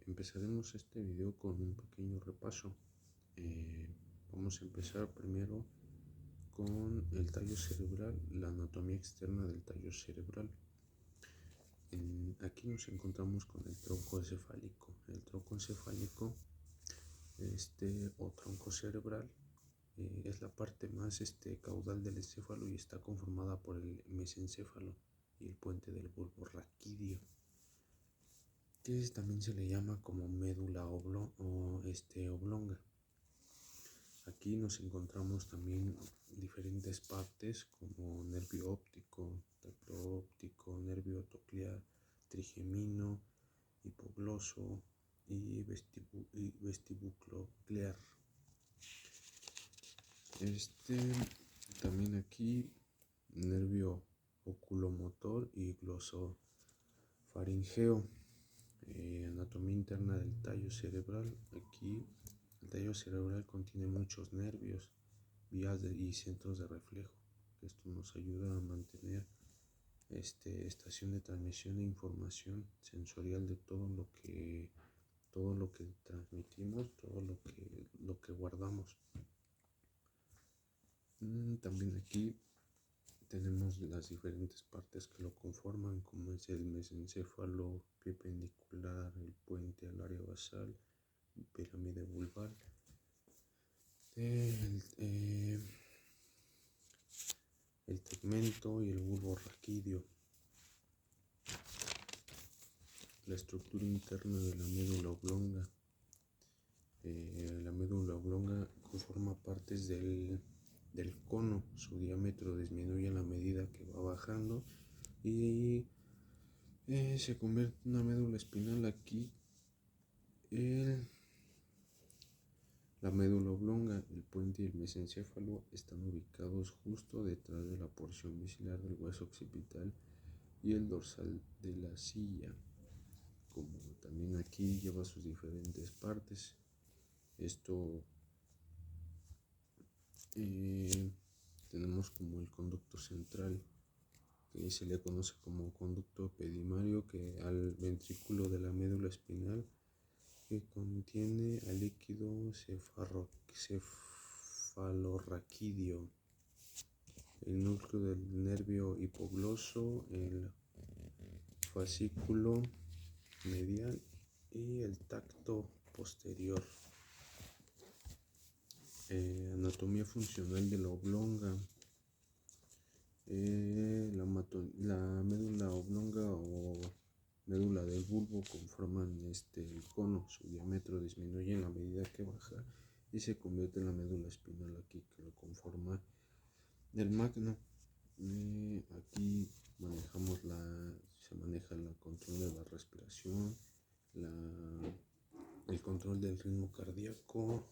Empezaremos este video con un pequeño repaso. Vamos a empezar primero con el tallo cerebral, la anatomía externa del tallo cerebral. Aquí nos encontramos con el tronco encefálico. El tronco encefálico o tronco cerebral es la parte más caudal del encéfalo y está conformada por el mesencéfalo y el puente del bulbo raquídeo, que también se le llama como médula oblonga. Aquí nos encontramos también diferentes partes como nervio óptico, tracto óptico, nervio coclear, trigemino, hipogloso y vestibuloclear. También aquí nervio oculomotor y glosofaringeo. Anatomía interna del tallo cerebral. Aquí el tallo cerebral contiene muchos nervios, vías y centros de reflejo. Esto nos ayuda a mantener estación de transmisión e información sensorial de todo lo que transmitimos, todo lo que guardamos. También aquí tenemos las diferentes partes que lo conforman, como es el mesencéfalo, pie pendicular, el puente al área basal, pirámide vulvar, el tegmento y el bulbo raquídeo. La estructura interna de la médula oblonga. La médula oblonga conforma partes del cono. Su diámetro disminuye a la medida que va bajando y se convierte en una médula espinal. Aquí la médula oblonga, el puente y el mesencéfalo están ubicados justo detrás de la porción basilar del hueso occipital y el dorsal de la silla. Como también aquí lleva sus diferentes partes. Tenemos como el conducto central, que se le conoce como conducto epididymario, que al ventrículo de la médula espinal, que contiene al líquido cefalorraquídeo, el núcleo del nervio hipogloso, el fascículo medial y el tacto posterior. Anatomía funcional de la oblonga. La médula oblonga o médula del bulbo conforman el cono. Su diámetro disminuye en la medida que baja y se convierte en la médula espinal, aquí que lo conforma el magno. Aquí se maneja el control de la respiración, el control del ritmo cardíaco,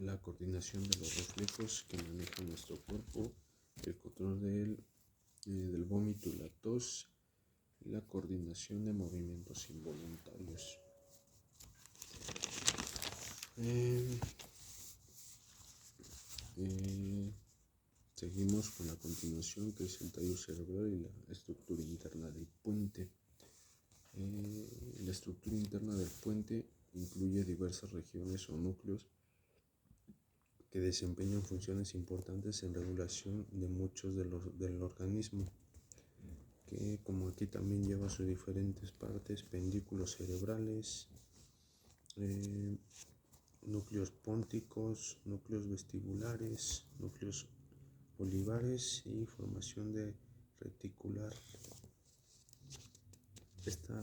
la coordinación de los reflejos que maneja nuestro cuerpo, el control del vómito y la tos, y la coordinación de movimientos involuntarios. Seguimos con la continuación, que es el tallo cerebral y la estructura interna del puente. La estructura interna del puente incluye diversas regiones o núcleos que desempeñan funciones importantes en regulación de muchos del organismo, que como aquí también lleva sus diferentes partes: pendículos cerebrales, núcleos pónticos, núcleos vestibulares, núcleos olivares y formación de reticular. Esta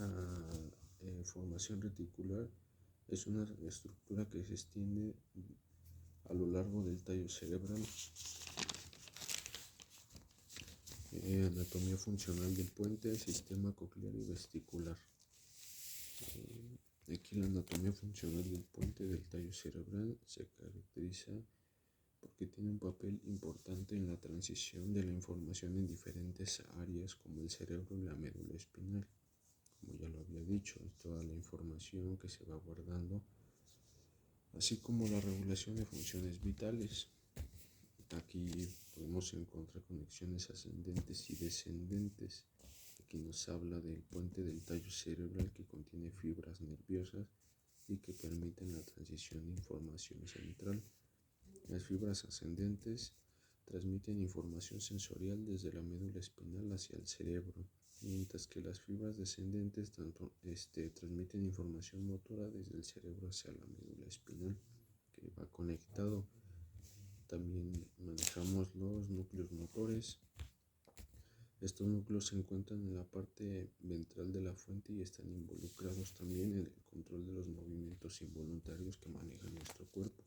formación reticular es una estructura que se extiende a lo largo del tallo cerebral. Anatomía funcional del puente, sistema coclear y vestibular. Aquí la anatomía funcional del puente del tallo cerebral se caracteriza porque tiene un papel importante en la transición de la información en diferentes áreas, como el cerebro y la médula espinal. Como ya lo había dicho, es toda la información que se va guardando, así como la regulación de funciones vitales. Aquí podemos encontrar conexiones ascendentes y descendentes. Aquí nos habla del puente del tallo cerebral, que contiene fibras nerviosas y que permiten la transición de información central. Las fibras ascendentes transmiten información sensorial desde la médula espinal hacia el cerebro, mientras que las fibras descendentes transmiten información motora desde el cerebro hacia la médula espinal, que va conectado. También manejamos los núcleos motores. Estos núcleos se encuentran en la parte ventral de la fuente y están involucrados también en el control de los movimientos involuntarios que maneja nuestro cuerpo.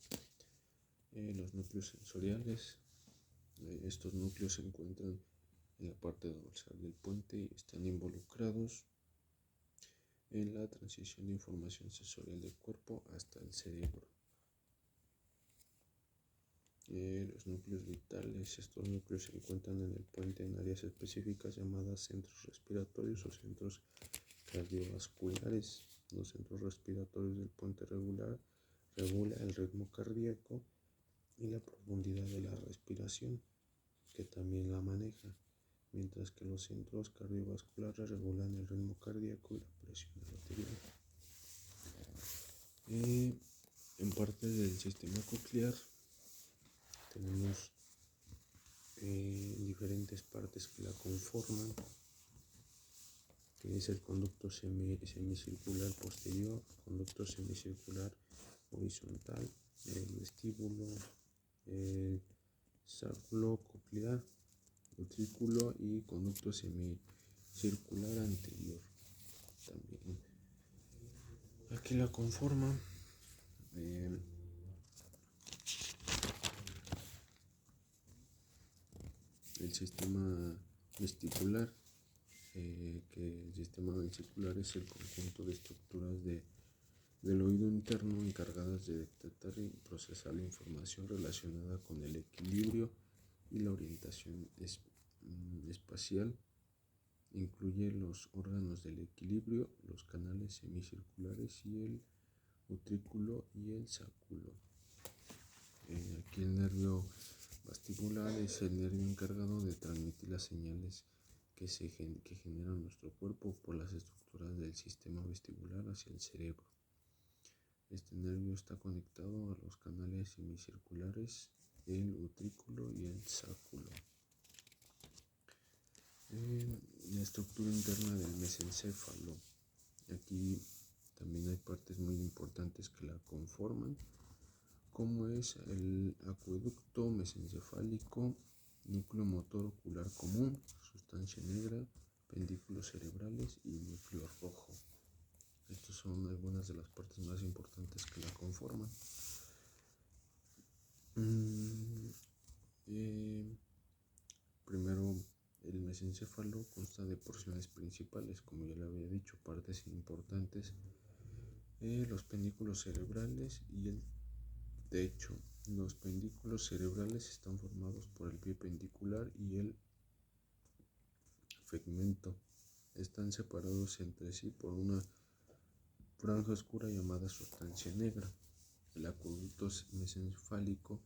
Los núcleos sensoriales, estos núcleos se encuentran en la parte dorsal del puente y están involucrados en la transición de información sensorial del cuerpo hasta el cerebro. Los núcleos vitales, estos núcleos se encuentran en el puente en áreas específicas llamadas centros respiratorios o centros cardiovasculares. Los centros respiratorios del puente regula el ritmo cardíaco y la profundidad de la respiración, que también la maneja, mientras que los centros cardiovasculares regulan el ritmo cardíaco y la presión arterial. En parte del sistema coclear tenemos diferentes partes que la conforman, que es el conducto semicircular posterior, conducto semicircular horizontal, el vestíbulo, el sacro coclear, utrículo y conducto semicircular anterior. También aquí la conforman el sistema vestibular, que el sistema vestibular es el conjunto de estructuras del oído interno encargadas de detectar y procesar la información relacionada con el equilibrio y la orientación espacial. Incluye los órganos del equilibrio, los canales semicirculares y el utrículo y el sacúlo. Aquí el nervio vestibular es el nervio encargado de transmitir las señales que genera nuestro cuerpo por las estructuras del sistema vestibular hacia el cerebro. Este nervio está conectado a los canales semicirculares, el utrículo y el sacúlo. La estructura interna del mesencéfalo. Aquí también hay partes muy importantes que la conforman, como es el acueducto mesencefálico, núcleo motor ocular común, sustancia negra, pendículos cerebrales y núcleo rojo. Estas son algunas de las partes más importantes que la conforman. Primero, el mesencéfalo consta de porciones principales, como ya le había dicho, partes importantes, los pendículos cerebrales y el techo. Los pendículos cerebrales están formados por el pie pendicular y el segmento. Están separados entre sí por una franja oscura llamada sustancia negra. El acueducto mesencefálico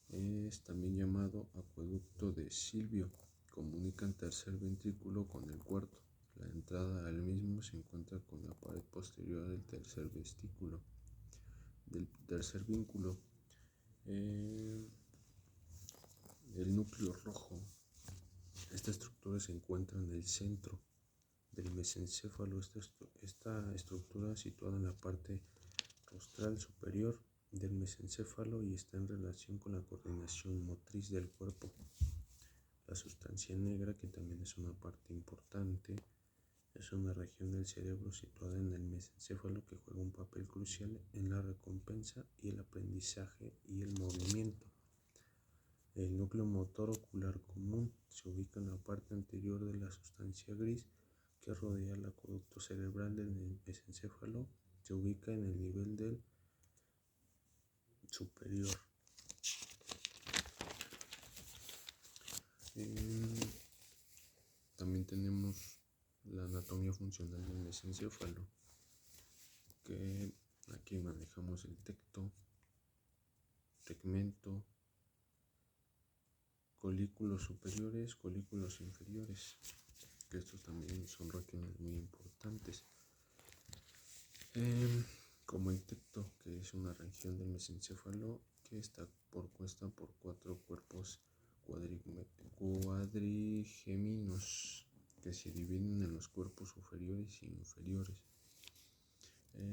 es también llamado acueducto de Silvio. Comunica el tercer ventrículo con el cuarto. La entrada al mismo se encuentra con la pared posterior del tercer vínculo. El núcleo rojo. Esta estructura se encuentra en el centro del mesencéfalo. Esta estructura situada en la parte rostral superior del mesencéfalo y está en relación con la coordinación motriz del cuerpo. La sustancia negra, que también es una parte importante, es una región del cerebro situada en el mesencéfalo que juega un papel crucial en la recompensa y el aprendizaje y el movimiento. El núcleo motor ocular común se ubica en la parte anterior de la sustancia gris que rodea el acueducto cerebral del mesencéfalo. Se ubica en el nivel del superior. También tenemos la anatomía funcional del mesencéfalo, que aquí manejamos el tecto, tegmento, colículos superiores, colículos inferiores, que estos también son regiones muy importantes. Em, Como el tecto, que es una región del mesencéfalo que está compuesta por cuatro cuerpos cuadrigéminos que se dividen en los cuerpos superiores e inferiores.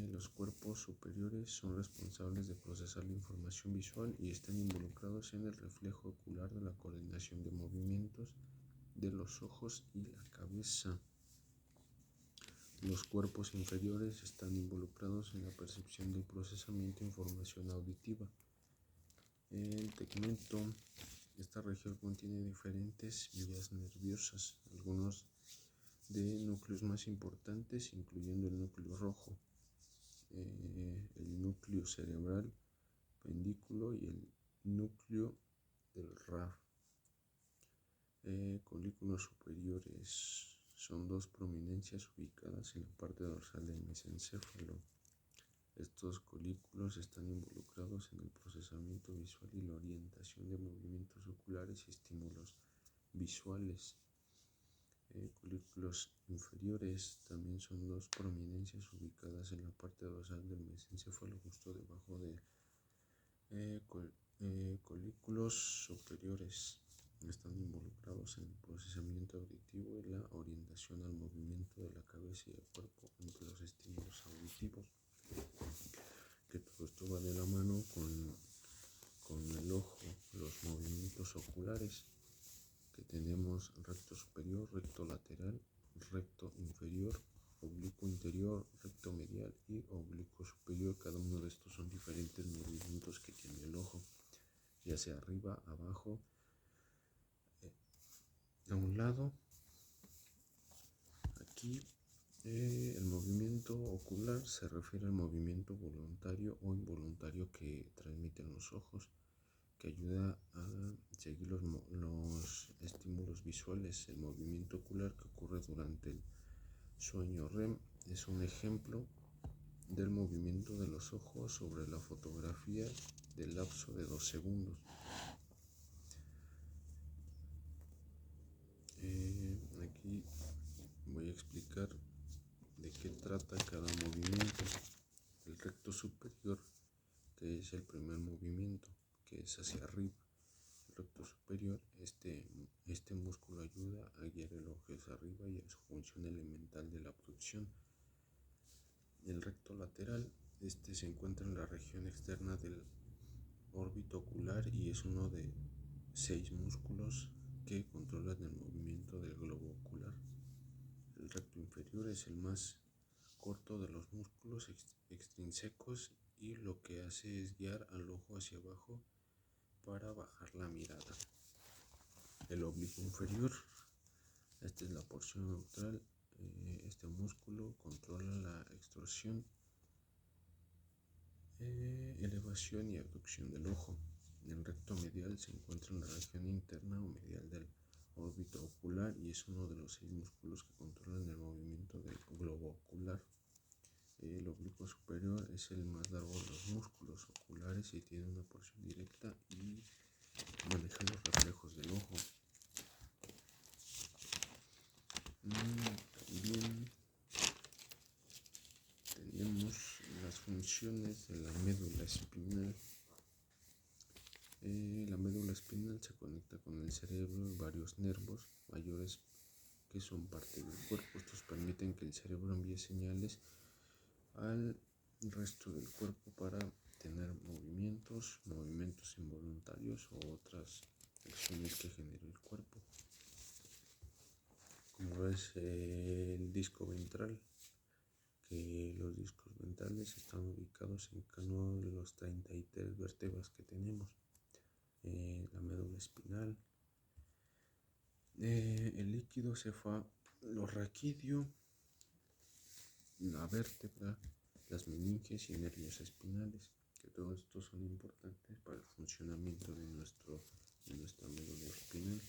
Los cuerpos superiores son responsables de procesar la información visual y están involucrados en el reflejo ocular de la coordinación de movimientos de los ojos y la cabeza. Los cuerpos inferiores están involucrados en la percepción del procesamiento de información auditiva. El tegmento, esta región contiene diferentes vías nerviosas, algunos de núcleos más importantes, incluyendo el núcleo rojo, el núcleo cerebral, pendículo y el núcleo del RAF. Colículos superiores son dos prominencias ubicadas en la parte dorsal del mesencéfalo. Estos colículos están involucrados en el procesamiento visual y la orientación de movimientos oculares y estímulos visuales. Colículos inferiores también son dos prominencias ubicadas en la parte dorsal del mesencéfalo, justo debajo de colículos superiores. Están involucrados en el procesamiento auditivo y la orientación al movimiento de la cabeza y el cuerpo ante los estímulos auditivos. Que todo esto va de la mano con el ojo, los movimientos oculares, que tenemos recto superior, recto lateral, recto inferior, oblicuo interior, recto medial y oblicuo superior. Cada uno de estos son diferentes movimientos que tiene el ojo, ya sea arriba, abajo, a un lado. Aquí el movimiento ocular se refiere al movimiento voluntario o involuntario que transmiten los ojos, que ayuda a seguir los estímulos visuales. El movimiento ocular que ocurre durante el sueño REM es un ejemplo del movimiento de los ojos sobre la fotografía del lapso de 2 segundos. Aquí voy a explicar de qué trata cada movimiento. El recto superior, que es el primer movimiento, que es hacia arriba. El recto superior, este músculo ayuda a guiar el ojo hacia arriba y a su función elemental de la abducción. El recto lateral, se encuentra en la región externa del órbito ocular y es uno de 6 músculos que controlan el movimiento del globo ocular. El recto inferior es el más corto de los músculos extrínsecos y lo que hace es guiar al ojo hacia abajo para bajar la mirada. El oblicuo inferior, esta es la porción neutral. Este músculo controla la extrusión, elevación y abducción del ojo. El recto medial se encuentra en la región interna o medial del órbito ocular y es uno de los 6 músculos que controlan el movimiento del globo ocular. El oblicuo superior es el más largo de los músculos oculares y tiene una porción directa y maneja los reflejos del ojo. También tenemos las funciones de la médula espinal. La médula espinal se conecta con el cerebro y varios nervios mayores que son parte del cuerpo. Estos permiten que el cerebro envíe señales al resto del cuerpo para tener movimientos involuntarios o otras acciones que genera el cuerpo, como es el disco ventral, que los discos ventrales están ubicados en cada uno de los 33 vértebras que tenemos. La médula espinal, el líquido cefalorraquídeo, la vértebra, las meninges y nervios espinales, que todos estos son importantes para el funcionamiento de nuestra médula espinal.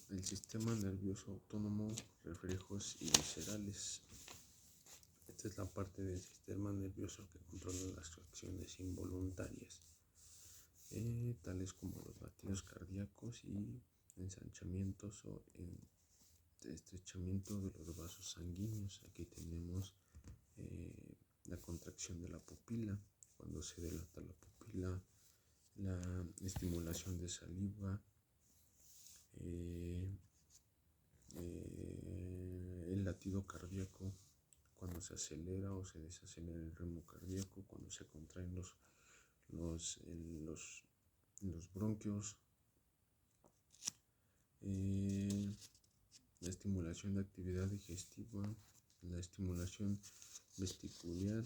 El sistema nervioso autónomo, reflejos y viscerales. Esta es la parte del sistema nervioso que controla las acciones involuntarias, tales como los latidos cardíacos y ensanchamientos o estrechamiento de los vasos sanguíneos. Aquí tenemos pupila, cuando se dilata la pupila, la estimulación de saliva, eh, el latido cardíaco, cuando se acelera o se desacelera el ritmo cardíaco, cuando se contraen los, los, los bronquios, la estimulación de actividad digestiva, la estimulación vestibular,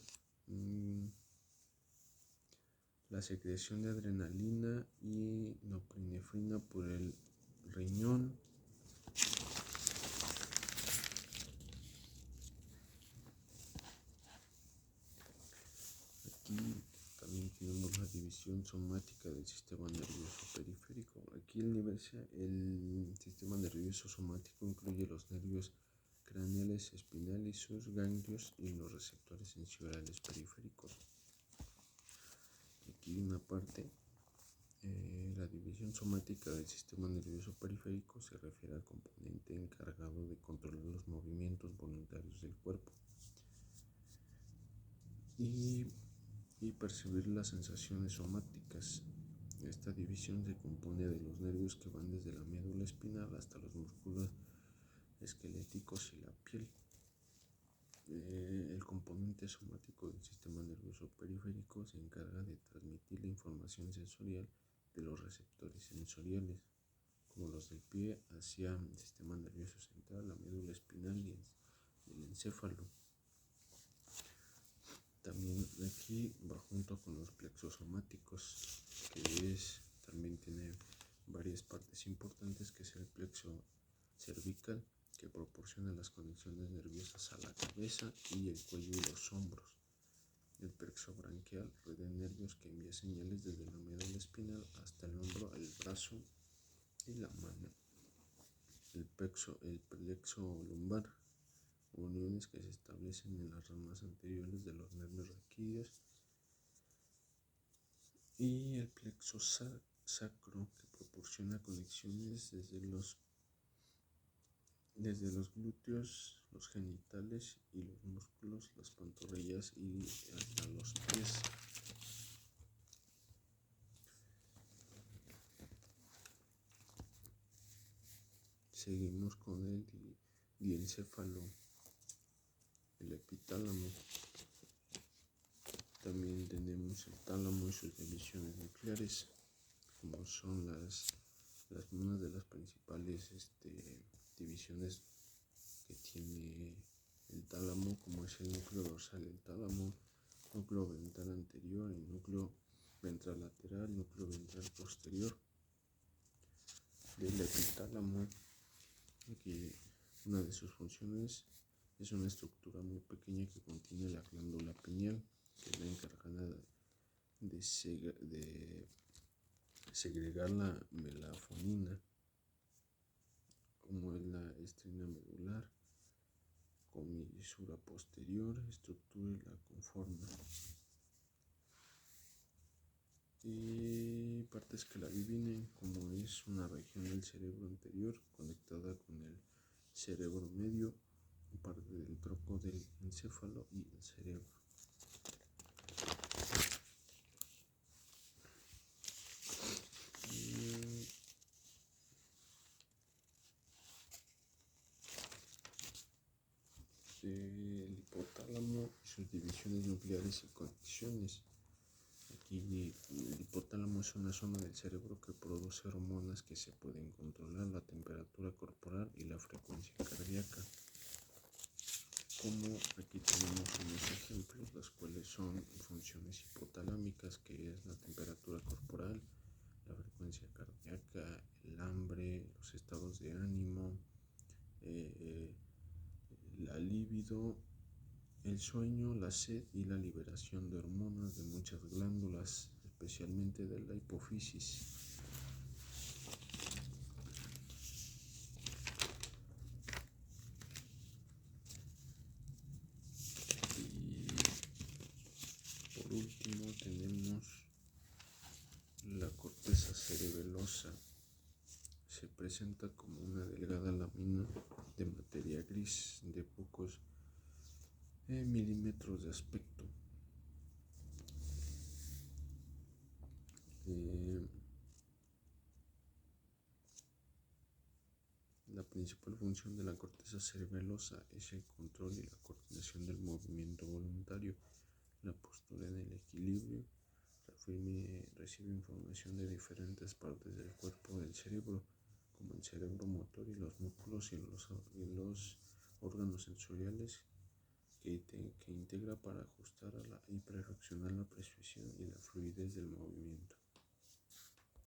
la secreción de adrenalina y norepinefrina por el riñón. Aquí también tenemos la división somática del sistema nervioso periférico. Aquí el sistema nervioso somático incluye los nervios craneales, espinales, sus ganglios y los receptores sensoriales periféricos. Aquí una parte, la división somática del sistema nervioso periférico se refiere al componente encargado de controlar los movimientos voluntarios del cuerpo y percibir las sensaciones somáticas. Esta división se compone de los nervios que van desde la médula espinal hasta los músculos esqueléticos y la piel. El componente somático del sistema nervioso periférico se encarga de transmitir la información sensorial de los receptores sensoriales, como los del pie, hacia el sistema nervioso central, la médula espinal y el encéfalo. También aquí va junto con los plexos somáticos, que también tiene varias partes importantes, que es el plexo cervical, que proporciona las conexiones nerviosas a la cabeza y el cuello y los hombros. El plexo branquial, red de nervios que envía señales desde la médula espinal hasta el hombro, el brazo y la mano. El plexo lumbar, uniones que se establecen en las ramas anteriores de los nervios raquídeos, y el plexo sacro, que proporciona conexiones desde los glúteos, los genitales y los músculos, las pantorrillas y hasta los pies. Seguimos con el diencéfalo, el epitálamo. También tenemos el tálamo y sus divisiones nucleares, como son una de las principales divisiones que tiene el tálamo, como es el núcleo dorsal del tálamo, núcleo ventral anterior, el núcleo ventral lateral, núcleo ventral posterior del epitálamo. Aquí una de sus funciones es una estructura muy pequeña que contiene la glándula pineal, que es la encargada de segregar la melatonina, como es la estrina medular, comisura posterior, estructura y la conforma. Y partes que la dividen, como es una región del cerebro anterior conectada con el cerebro medio, parte del tronco del encéfalo y el cerebro. El hipotálamo y sus divisiones nucleares y conexiones. Aquí el hipotálamo es una zona del cerebro que produce hormonas que se pueden controlar la temperatura corporal y la frecuencia cardíaca. Como aquí tenemos unos ejemplos, las cuales son funciones hipotalámicas, que es la temperatura corporal, la frecuencia cardíaca, el hambre, los estados de ánimo, la libido, el sueño, la sed y la liberación de hormonas de muchas glándulas, especialmente de la hipófisis. Y por último tenemos la corteza cerebelosa. Se presenta como una delgada lámina de materia gris de pocos milímetros de aspecto. La principal función de la corteza cerebelosa es el control y la coordinación del movimiento voluntario, la postura en el equilibrio. Recibe información de diferentes partes del cuerpo del cerebro, como el cerebro motor y los músculos y los órganos sensoriales que integra para ajustar y para reaccionar la precisión y la fluidez del movimiento.